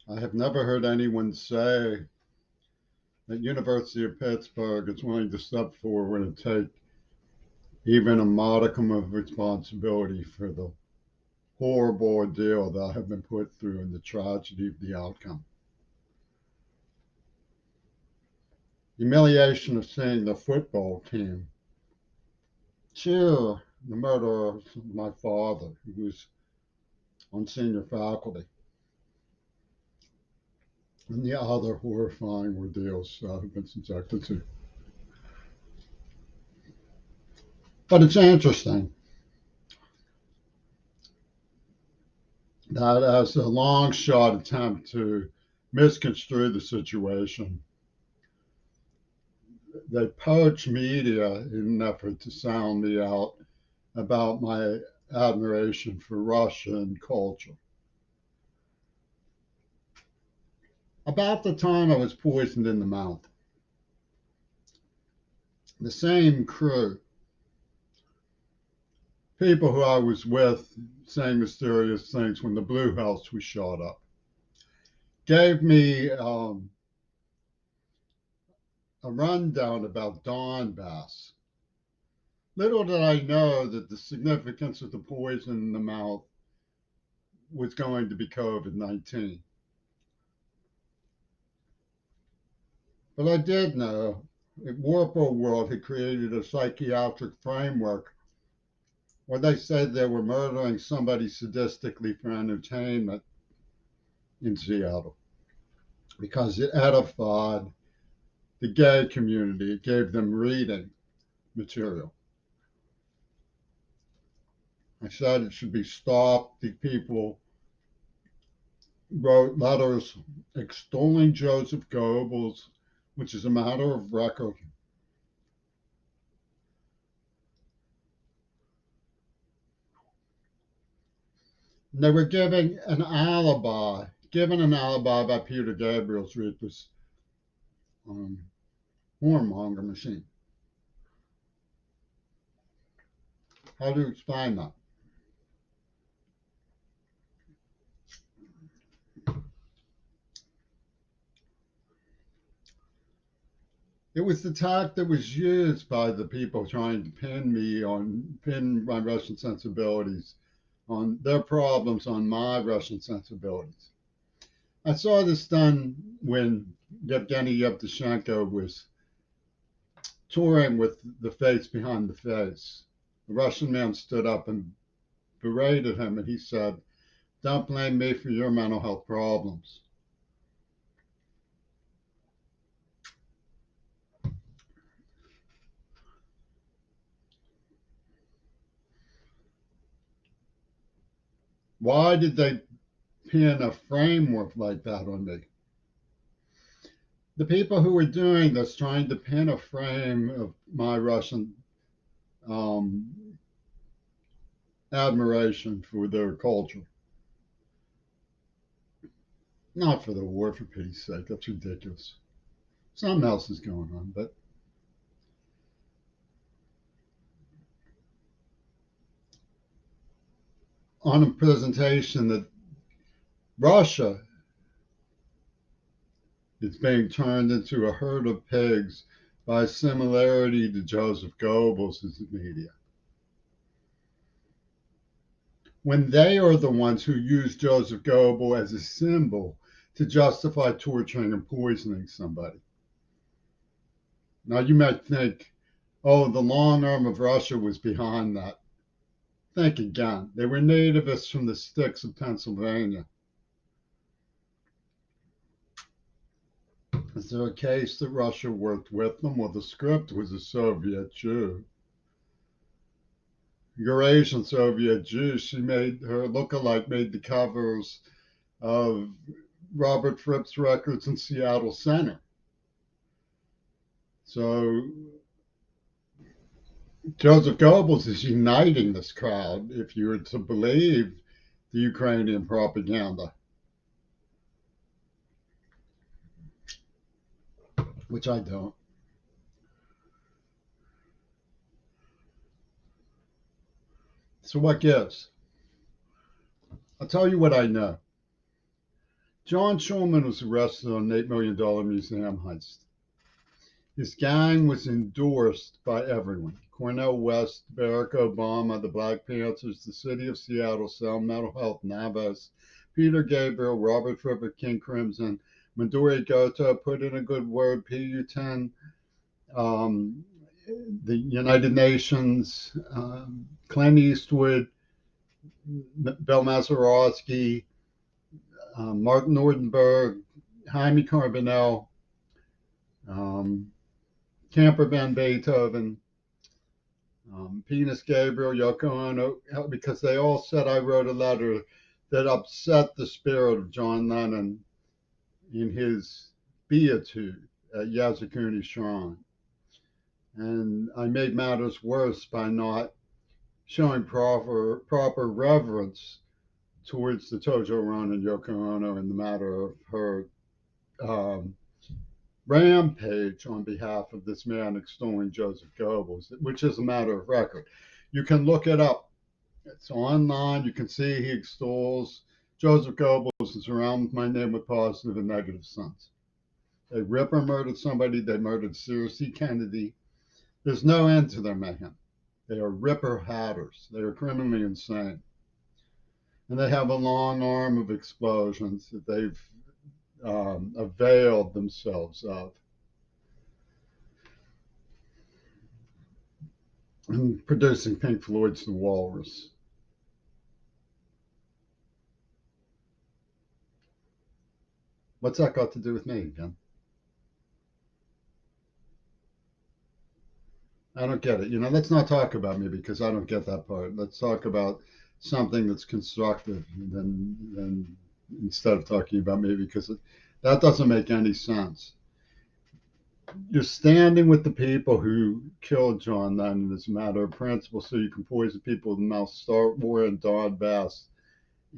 I have never heard anyone say that University of Pittsburgh is willing to step forward and take even a modicum of responsibility for the horrible ordeal that I have been put through and the tragedy of the outcome. Humiliation of seeing the football team cheer the murder of my father, who was on senior faculty, and the other horrifying ordeals I've been subjected to. But it's interesting that as a long shot attempt to misconstrue the situation, they poach media in an effort to sound me out about my admiration for Russian culture. About the time I was poisoned in the mouth, the same crew, people who I was with saying mysterious things when the Blue House was shot up, gave me a rundown about Donbass. Little did I know that the significance of the poison in the mouth was going to be COVID-19. But I did know that Warped World had created a psychiatric framework where they said they were murdering somebody sadistically for entertainment in Seattle because it edified the gay community. It gave them reading material. I said it should be stopped. The people wrote letters extolling Joseph Goebbels, which is a matter of record. And they were given an alibi by Peter Gabriel's Reaper's um, whoremonger machine. How do you explain that? It was the tact that was used by the people trying to pin my Russian sensibilities on their problems on my Russian sensibilities. I saw this done when Yevgeny Yevtushenko was touring with The Face Behind the Face. A Russian man stood up and berated him, and he said, "Don't blame me for your mental health problems." Why did they pin a framework like that on me? The people who were doing this, trying to pin a frame of my Russian um, admiration for their culture, not for the war, for pity's sake, that's ridiculous. Something else is going on, but on a presentation that Russia is being turned into a herd of pigs by similarity to Joseph Goebbels' media. When they are the ones who use Joseph Goebbels as a symbol to justify torturing and poisoning somebody. Now you might think, oh, the long arm of Russia was behind that. Think again. They were nativists from the sticks of Pennsylvania. Is there a case that Russia worked with them? Well, the script was a Soviet Jew. Eurasian Soviet Jew. She made her look-alike made the covers of Robert Fripp's records in Seattle Center. So Joseph Goebbels is uniting this crowd, if you were to believe the Ukrainian propaganda, which I don't. So what gives? I'll tell you what I know. John Schulman was arrested on an $8 million museum heist. His gang was endorsed by everyone: Cornel West, Barack Obama, the Black Panthers, the city of Seattle, Sound Mental Health, Navas, Peter Gabriel, Robert Fripp, King Crimson, Midori Goto, put in a good word, PU10, um, the United Nations, Clint Eastwood, Bill Mazeroski, Martin Nordenberg, Jaime Carbonell, um, Camper Van Beethoven, Penis Gabriel, Yoko Ono, because they all said I wrote a letter that upset the spirit of John Lennon in his beatitude at Yasukuni Shrine. And I made matters worse by not showing proper reverence towards the Tojo Ron and Yoko Ono in the matter of her um, rampage on behalf of this man extolling Joseph Goebbels, which is a matter of record. You can look it up. It's online. You can see he extols Joseph Goebbels and surrounds my name with positive and negative sense. They Ripper murdered somebody. They murdered Sir C. Kennedy. There's no end to their mayhem. They are Ripper hatters. They are criminally insane. And they have a long arm of explosions that they've availed themselves of. Producing Pink Floyd's The Walrus. What's that got to do with me again? I don't get it. Let's not talk about me because I don't get that part. Let's talk about something that's constructive than instead of talking about me because that doesn't make any sense. You're standing with the people who killed John Lennon as a matter of principle so you can poison people with the mouth, start war in Donbass,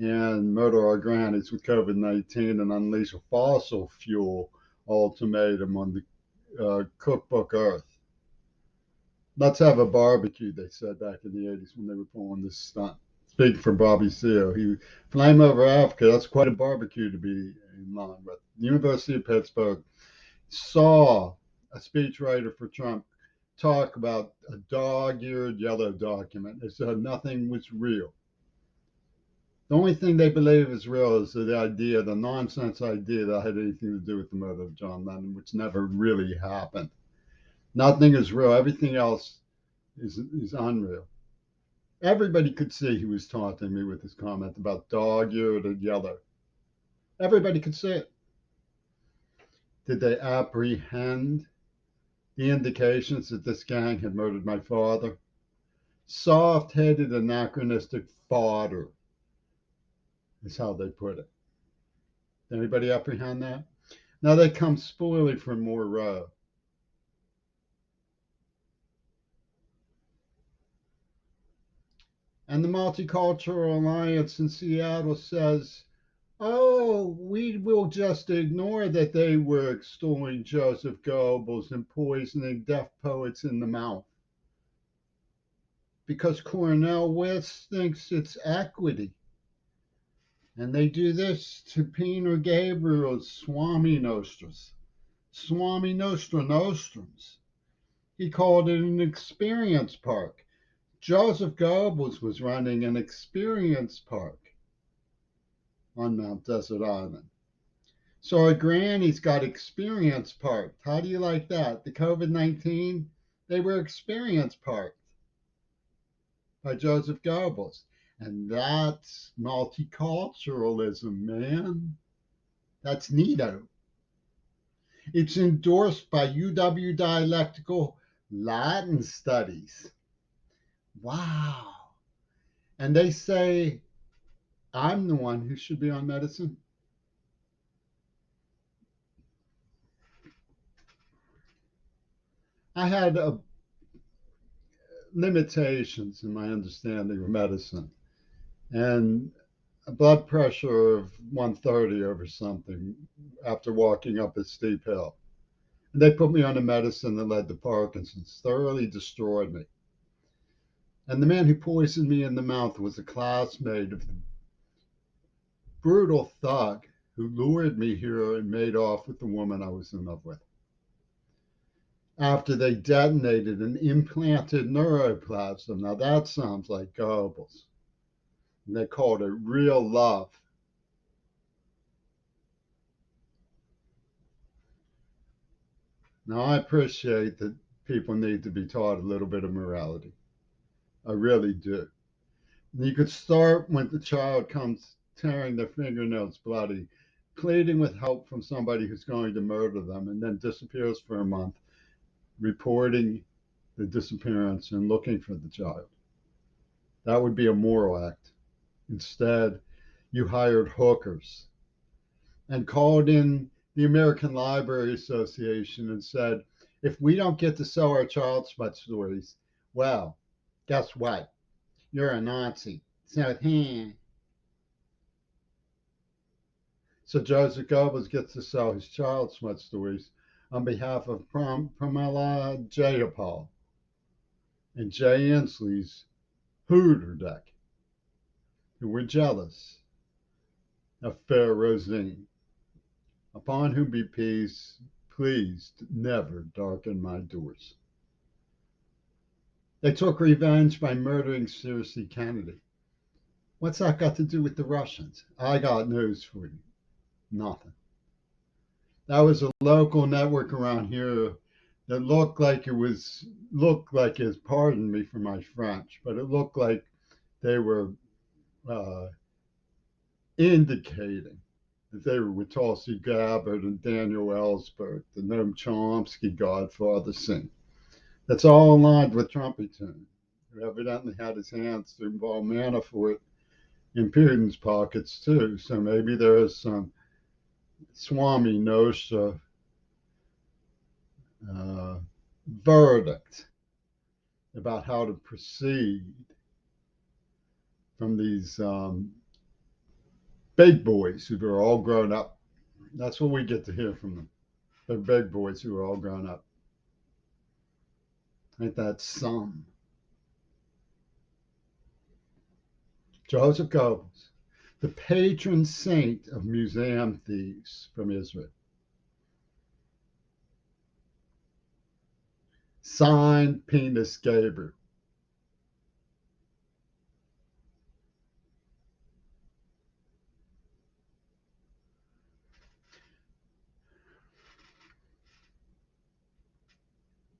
and murder our grannies with COVID-19 and unleash a fossil fuel ultimatum on the cookbook Earth. Let's have a barbecue, they said back in the 80s when they were pulling this stunt. Speaking for Bobby Seale, he flame over Africa. That's quite a barbecue to be in line with. The University of Pittsburgh saw a speechwriter for Trump talk about a dog-eared yellow document. They said nothing was real. The only thing they believe is real is the idea, the nonsense idea that had anything to do with the murder of John Lennon, which never really happened. Nothing is real. Everything else is unreal. Everybody could see he was taunting me with his comment about dog-eared and yellow. Everybody could see it. Did they apprehend the indications that this gang had murdered my father? Soft-headed, anachronistic fodder is how they put it. Did anybody apprehend that? Now they come spoiling for more row. And the Multicultural Alliance in Seattle says, oh, we will just ignore that they were extolling Joseph Goebbels and poisoning deaf poets in the mouth because Cornel West thinks it's equity. And they do this to Peter Gabriel's Swami Nostras. Swami Nostra Nostrums. He called it an experience park. Joseph Goebbels was running an experience park on Mount Desert Island. So our grannies got experience parked. How do you like that? The COVID-19, they were experience parked by Joseph Goebbels. And that's multiculturalism, man. That's neato. It's endorsed by UW Dialectical Latin Studies. Wow. And they say I'm the one who should be on medicine. I had limitations in my understanding of medicine and a blood pressure of 130 over something after walking up a steep hill. And they put me on a medicine that led to Parkinson's, thoroughly destroyed me. And the man who poisoned me in the mouth was a classmate of the brutal thug who lured me here and made off with the woman I was in love with. After they detonated an implanted neuroplasm. Now that sounds like Goebbels. And they called it real love. Now I appreciate that people need to be taught a little bit of morality. I really do. And you could start when the child comes tearing their fingernails bloody, pleading with help from somebody who's going to murder them, and then disappears for a month, reporting the disappearance and looking for the child. That would be a moral act. Instead, you hired hookers and called in the American Library Association and said, if we don't get to sell our child smut stories, well, guess what? You're a Nazi. So Joseph Goebbels gets to sell his child smut stories on behalf of Pramila Jayapal and Jay Inslee's Hooter Deck, who were jealous of fair Rosine, upon whom be peace, pleased never darken my doors. They took revenge by murdering C. Kennedy. What's that got to do with the Russians? I got news for you. Nothing. That was a local network around here that looked like pardon me for my French, but it looked like they were uh, indicating that they were with Tulsi Gabbard and Daniel Ellsberg, the Noam Chomsky Godfather scene. That's all aligned with Trumpington, who evidently had his hands to involve Manafort in Putin's pockets too. So maybe there is some Swami Nosha verdict about how to proceed from these big boys who are all grown up. That's what we get to hear from them. They're big boys who are all grown up. Ain't that some? Joseph Goebbels, the patron saint of museum thieves from Israel. Signed, Penis Gabriel.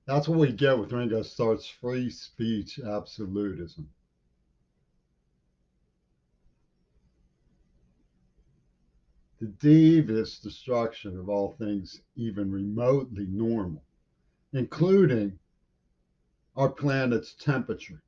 That's what we get with Ringo Starr's free speech absolutism. The devious destruction of all things even remotely normal, including our planet's temperature.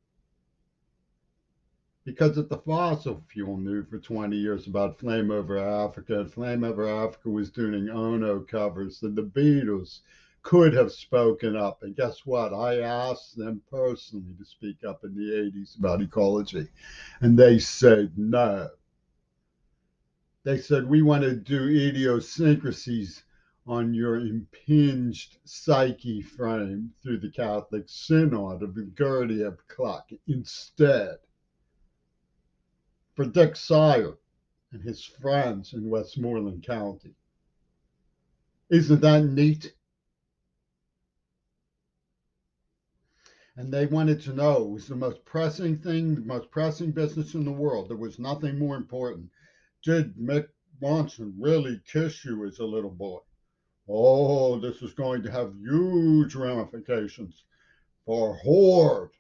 Because if the fossil fuel knew for 20 years about Flame Over Africa, and Flame Over Africa was doing Ono covers, then the Beatles could have spoken up. And guess what? I asked them personally to speak up in the 80s about ecology, and they said no. They said, we want to do idiosyncrasies on your impinged psyche frame through the Catholic Synod of the Gurdjieff Cluck instead. For Dick Sire and his friends in Westmoreland County. Isn't that neat? And they wanted to know, it was the most pressing thing, the most pressing business in the world. There was nothing more important. Did Mick Ronson really kiss you as a little boy? Oh, this is going to have huge ramifications for Horde.